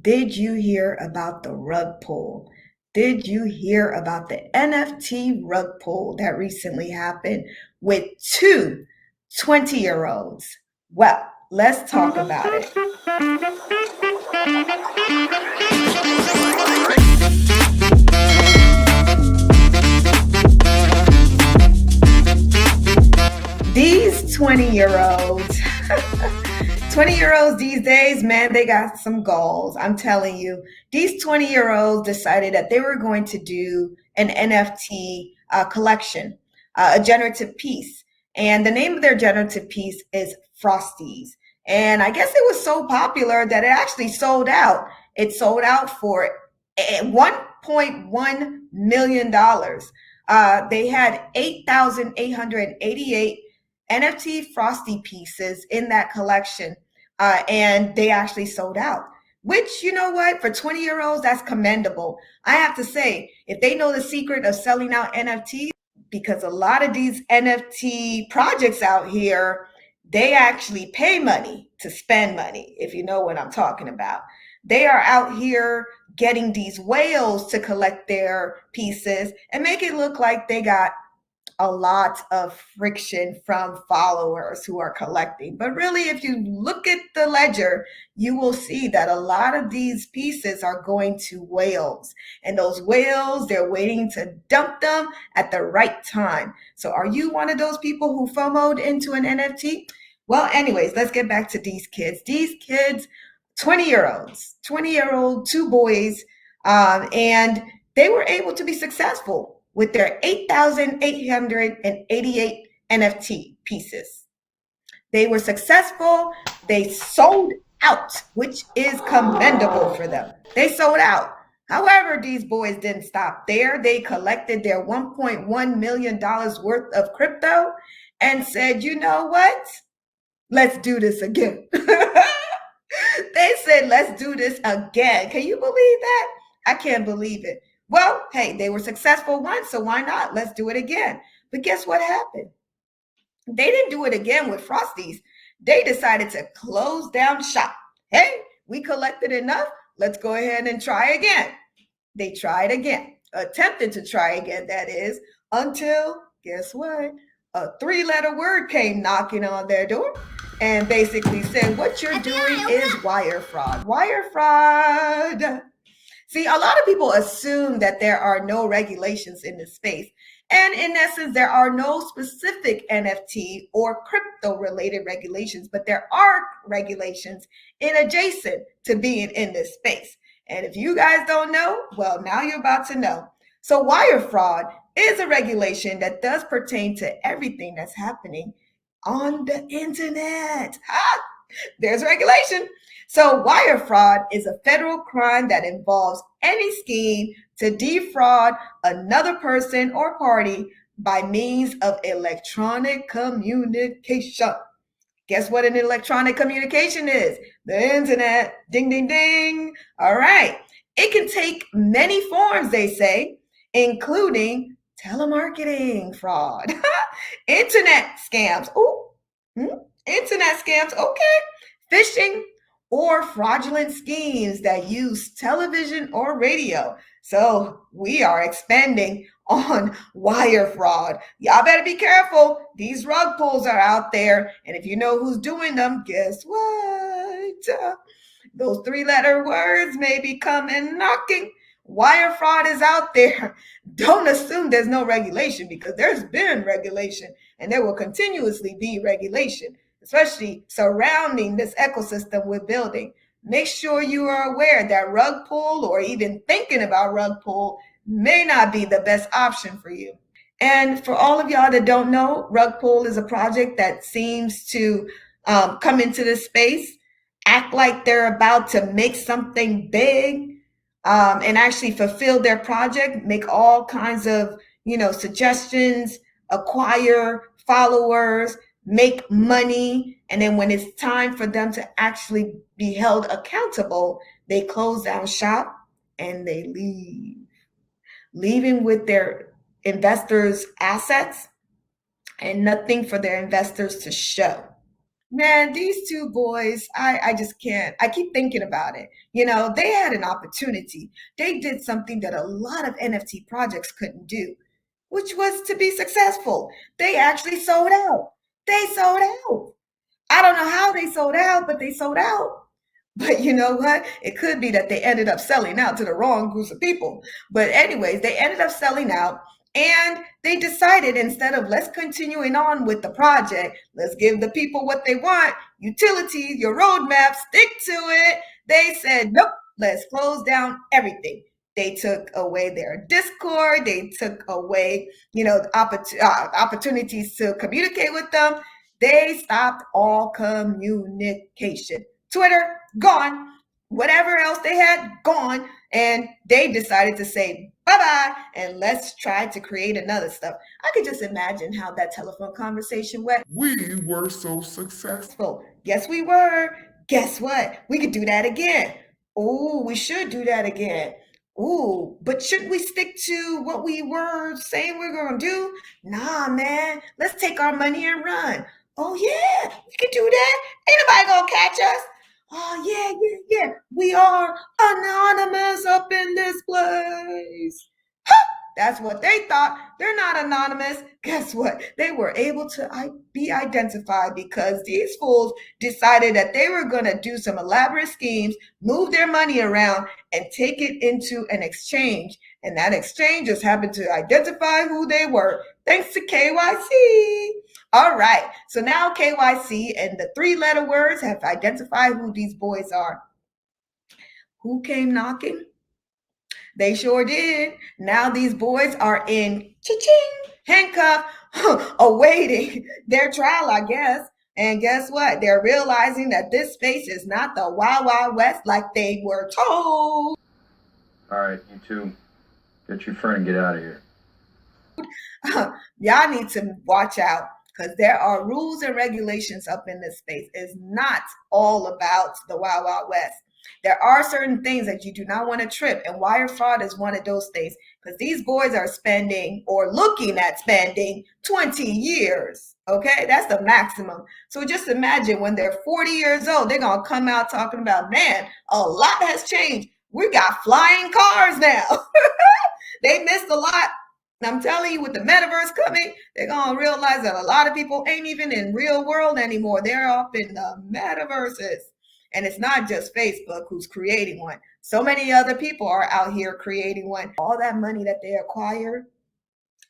Did you hear about the rug pull? Did you hear about the NFT rug pull that recently happened with two 20-year-olds? Well, let's talk about it. These 20-year-olds, 20-year-olds these days, man, they got some goals. I'm telling you, these 20-year-olds decided that they were going to do an NFT collection, a generative piece. And the name of their generative piece is Frosties. And I guess it was so popular that it actually sold out. It sold out for $1.1 million. They had 8,888 NFT Frosty pieces in that collection, and they actually sold out. Which, you know what, for 20-year-olds, that's commendable. I have to say, if they know the secret of selling out NFTs, because a lot of these NFT projects out here, they actually pay money to spend money, if you know what I'm talking about. They are out here getting these whales to collect their pieces and make it look like they got a lot of friction from followers who are collecting. But really, if you look at the ledger, you will see that a lot of these pieces are going to whales. And those whales, they're waiting to dump them at the right time. So are you one of those people who FOMO'd into an NFT? Well, anyways, let's get back to these kids. These kids, 20-year-olds, 20-year-old, two boys, and they were able to be successful with their 8,888 NFT pieces. They were successful. They sold out, which is commendable for them. They sold out. However, these boys didn't stop there. They collected their $1.1 million worth of crypto and said, you know what? Let's do this again. They said, let's do this again. Can you believe that? I can't believe it. Well, hey, they were successful once, so why not? Let's do it again. But guess what happened? They didn't do it again with Frosties. They decided to close down shop. Hey, we collected enough. Let's go ahead and try again. They tried again, attempted to try again, that is, until, guess what? A three-letter word came knocking on their door and basically said, what you're doing is wire fraud. Wire fraud. See, a lot of people assume that there are no regulations in this space. And in essence, there are no specific NFT or crypto-related regulations, but there are regulations in adjacent to being in this space. And if you guys don't know, well, now you're about to know. So wire fraud is a regulation that does pertain to everything that's happening on the internet. There's regulation. So wire fraud is a federal crime that involves any scheme to defraud another person or party by means of electronic communication. Guess what an electronic communication is? The internet. Ding, ding, ding. All right. It can take many forms, they say, including telemarketing fraud, internet scams. Internet scams. Okay. Phishing, or fraudulent schemes that use television or radio. So we are expanding on wire fraud. Y'all better be careful. These rug pulls are out there. And if you know who's doing them, guess what? Those three-letter words may be coming knocking. Wire fraud is out there. Don't assume there's no regulation, because there's been regulation and there will continuously be regulation, especially surrounding this ecosystem we're building. Make sure you are aware that rug pull, or even thinking about rug pull, may not be the best option for you. And for all of y'all that don't know, rug pull is a project that seems to come into this space, act like they're about to make something big, and actually fulfill their project, make all kinds of, suggestions, acquire followers, make money, and then when it's time for them to actually be held accountable, they close down shop and they leave, leaving with their investors' assets and nothing for their investors to show. Man, these two boys, I just can't. I keep thinking about it. They had an opportunity. They did something that a lot of NFT projects couldn't do, which was to be successful. They actually sold out. They sold out. I don't know how they sold out, but they sold out. But you know what? It could be that they ended up selling out to the wrong groups of people. But anyways, they ended up selling out, and they decided, instead of let's continuing on with the project, let's give the people what they want, utilities, your roadmap, stick to it. They said, nope, let's close down everything. They took away their Discord. They took away, opportunities to communicate with them. They stopped all communication. Twitter, gone. Whatever else they had, gone. And they decided to say bye-bye and let's try to create another stuff. I could just imagine how that telephone conversation went. We were so successful. Yes, we were. Guess what? We could do that again. Oh, we should do that again. Ooh, but shouldn't we stick to what we were saying we're going to do? Nah, man. Let's take our money and run. Oh, yeah, we can do that. Ain't nobody going to catch us. Oh, yeah. We are anonymous up in this place. That's what they thought. They're not anonymous. Guess what? They were able to be identified because these fools decided that they were going to do some elaborate schemes, move their money around, and take it into an exchange. And that exchange just happened to identify who they were, thanks to KYC. All right. So now KYC and the three-letter words have identified who these boys are. Who came knocking? They sure did. Now these boys are in handcuff, awaiting their trial, I guess. And guess what? They're realizing that this space is not the Wild Wild West like they were told. All right, you two, get your friend and get out of here. Y'all need to watch out, because there are rules and regulations up in this space. It's not all about the Wild Wild West. There are certain things that you do not want to trip, and wire fraud is one of those things, because these boys are spending or looking at spending 20 years. Okay, that's the maximum. So just imagine when they're 40 years old, they're going to come out talking about, man, a lot has changed. We got flying cars now. They missed a lot. I'm telling you, with the metaverse coming, they're going to realize that a lot of people ain't even in real world anymore. They're up in the metaverses. And it's not just Facebook who's creating one. So many other people are out here creating one. All that money that they acquired,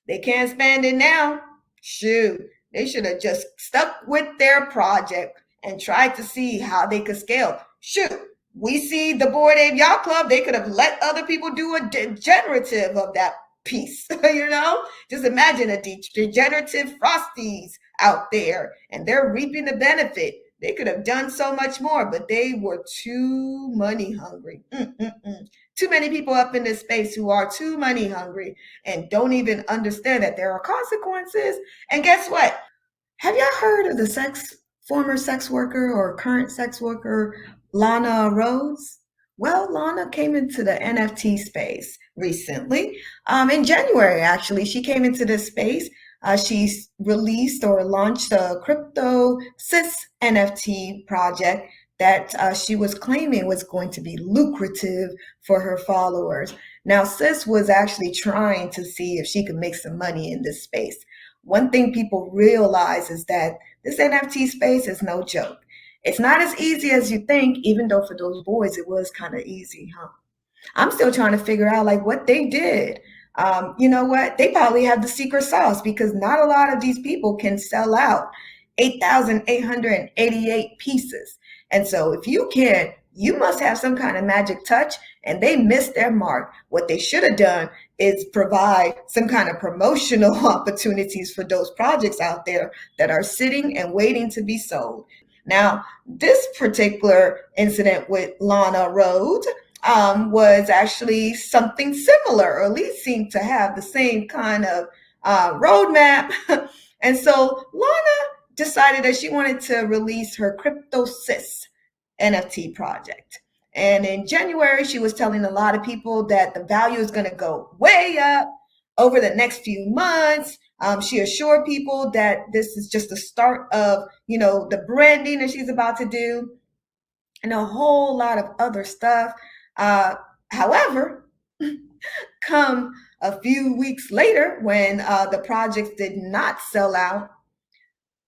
they can't spend it now. Shoot, they should have just stuck with their project and tried to see how they could scale. Shoot, we see the Bored Ape Yacht Club. They could have let other people do a degenerative of that piece. Just imagine a degenerative Frosties out there, and they're reaping the benefit. They could have done so much more, but they were too money hungry. Too many people up in this space who are too money hungry and don't even understand that there are consequences. And guess what? Have y'all heard of the former sex worker or current sex worker, Lana Rhoades? Well, Lana came into the NFT space recently. In January, actually, she came into this space. She released or launched a crypto cis NFT project that she was claiming was going to be lucrative for her followers. Now, cis was actually trying to see if she could make some money in this space. One thing people realize is that this NFT space is no joke. It's not as easy as you think, even though for those boys it was kind of easy, huh? I'm still trying to figure out what they did. You know what? They probably have the secret sauce, because not a lot of these people can sell out 8,888 pieces. And so if you can, you must have some kind of magic touch, and they missed their mark. What they should have done is provide some kind of promotional opportunities for those projects out there that are sitting and waiting to be sold. Now, this particular incident with Lana Rhoades was actually something similar, or at least seemed to have the same kind of roadmap. And so Lana decided that she wanted to release her CryptoSys NFT project. And in January, she was telling a lot of people that the value is going to go way up over the next few months. She assured people that this is just the start of, the branding that she's about to do and a whole lot of other stuff. However, come a few weeks later when the projects did not sell out,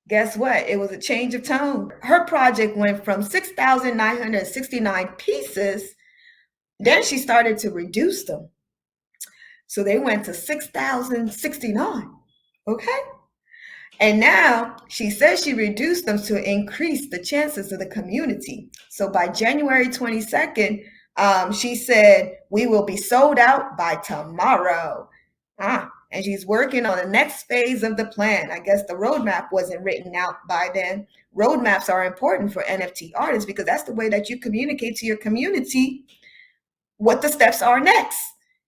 guess what? It was a change of tone. Her project went from 6,969 pieces. Then she started to reduce them. So they went to 6,069. Okay. And now she says she reduced them to increase the chances of the community. So by January 22nd, she said, we will be sold out by tomorrow. And she's working on the next phase of the plan. I guess the roadmap wasn't written out by then. Roadmaps are important for NFT artists because that's the way that you communicate to your community what the steps are next.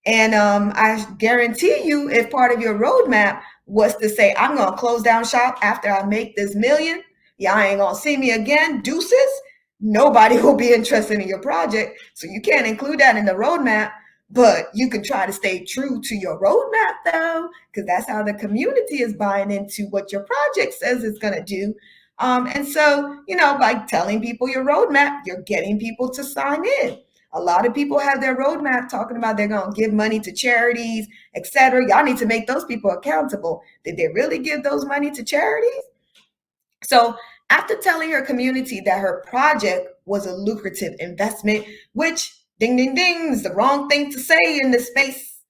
And I guarantee you, if part of your roadmap was to say, I'm going to close down shop after I make this million, y'all ain't going to see me again, deuces, nobody will be interested in your project. So you can't include that in the roadmap, but you can try to stay true to your roadmap though, because that's how the community is buying into what your project says it's going to do. And so, by telling people your roadmap, you're getting people to sign in. A lot of people have their roadmap talking about they're going to give money to charities, etc. Y'all need to make those people accountable. Did they really give those money to charities? So after telling her community that her project was a lucrative investment, which ding, ding, ding is the wrong thing to say in this space.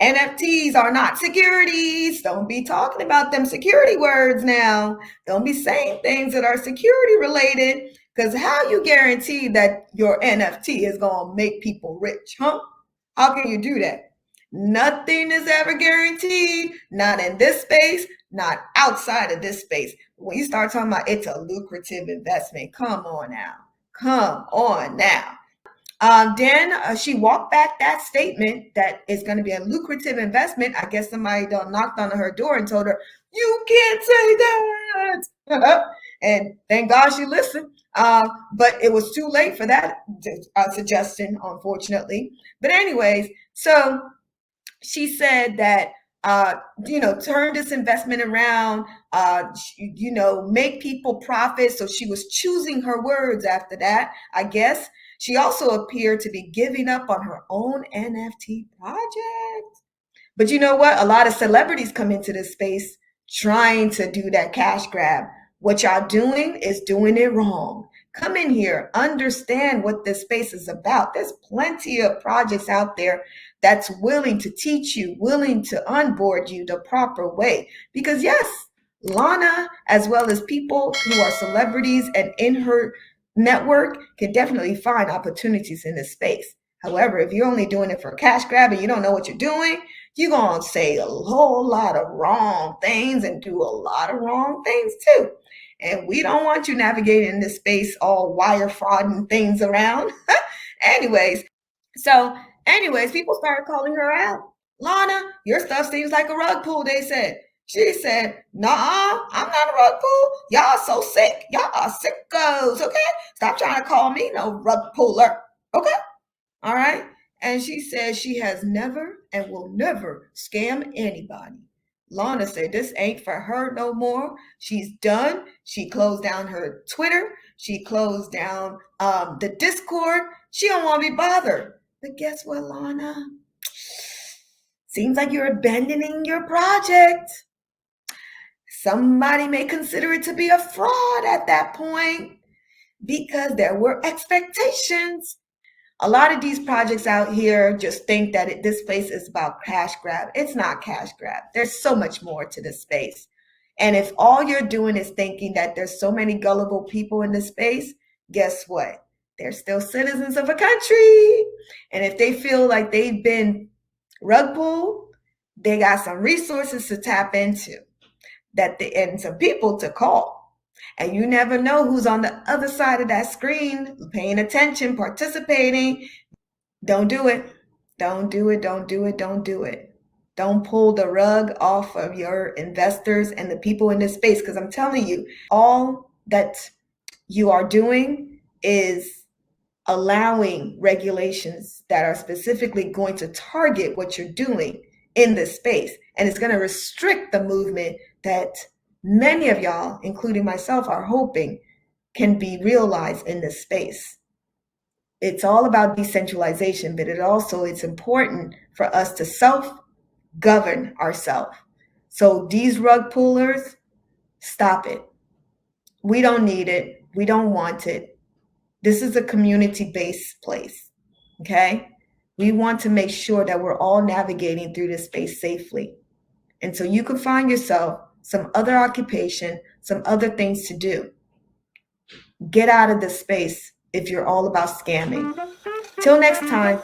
NFTs are not securities. Don't be talking about them security words now. Don't be saying things that are security related. Because how you guarantee that your NFT is going to make people rich, huh? How can you do that? Nothing is ever guaranteed, not in this space, not outside of this space. When you start talking about it's a lucrative investment, come on now. Come on now. Then she walked back that statement that it's going to be a lucrative investment. I guess somebody knocked on her door and told her, you can't say that. And thank God she listened. But it was too late for that suggestion, unfortunately. But anyways, so she said that, turn this investment around, make people profit. So she was choosing her words after that, I guess. She also appeared to be giving up on her own NFT project. But you know what? A lot of celebrities come into this space trying to do that cash grab. What y'all doing is doing it wrong. Come in here, understand what this space is about. There's plenty of projects out there that's willing to teach you, willing to onboard you the proper way. Because yes, Lana, as well as people who are celebrities and in her network, can definitely find opportunities in this space. However, if you're only doing it for cash grab and you don't know what you're doing, you're going to say a whole lot of wrong things and do a lot of wrong things too. And we don't want you navigating this space all wire fraud and things around. Anyways, people started calling her out. Lana, your stuff seems like a rug pull, they said. She said, nah, I'm not a rug pull. Y'all so sick. Y'all are sickos, okay? Stop trying to call me no rug puller, okay? All right? And she said she has never and will never scam anybody. Lana said this ain't for her no more. She's done. She closed down her Twitter. She closed down the Discord. She don't want to be bothered. But guess what, Lana? Seems like you're abandoning your project. Somebody may consider it to be a fraud at that point because there were expectations. A lot of these projects out here just think that this space is about cash grab. It's not cash grab. There's so much more to this space. And if all you're doing is thinking that there's so many gullible people in this space, guess what? They're still citizens of a country. And if they feel like they've been rug pulled, they got some resources to tap into and some people to call. And you never know who's on the other side of that screen, paying attention, participating. Don't do it. Don't do it. Don't do it. Don't do it. Don't pull the rug off of your investors and the people in this space. Because I'm telling you, all that you are doing is allowing regulations that are specifically going to target what you're doing in this space. And it's going to restrict the movement that many of y'all, including myself, are hoping can be realized in this space. It's all about decentralization, but it's important for us to self-govern ourselves. So these rug pullers, stop it. We don't need it. We don't want it. This is a community-based place, okay? We want to make sure that we're all navigating through this space safely. And so you can find yourself some other occupation, some other things to do. Get out of this space if you're all about scamming. Till next time.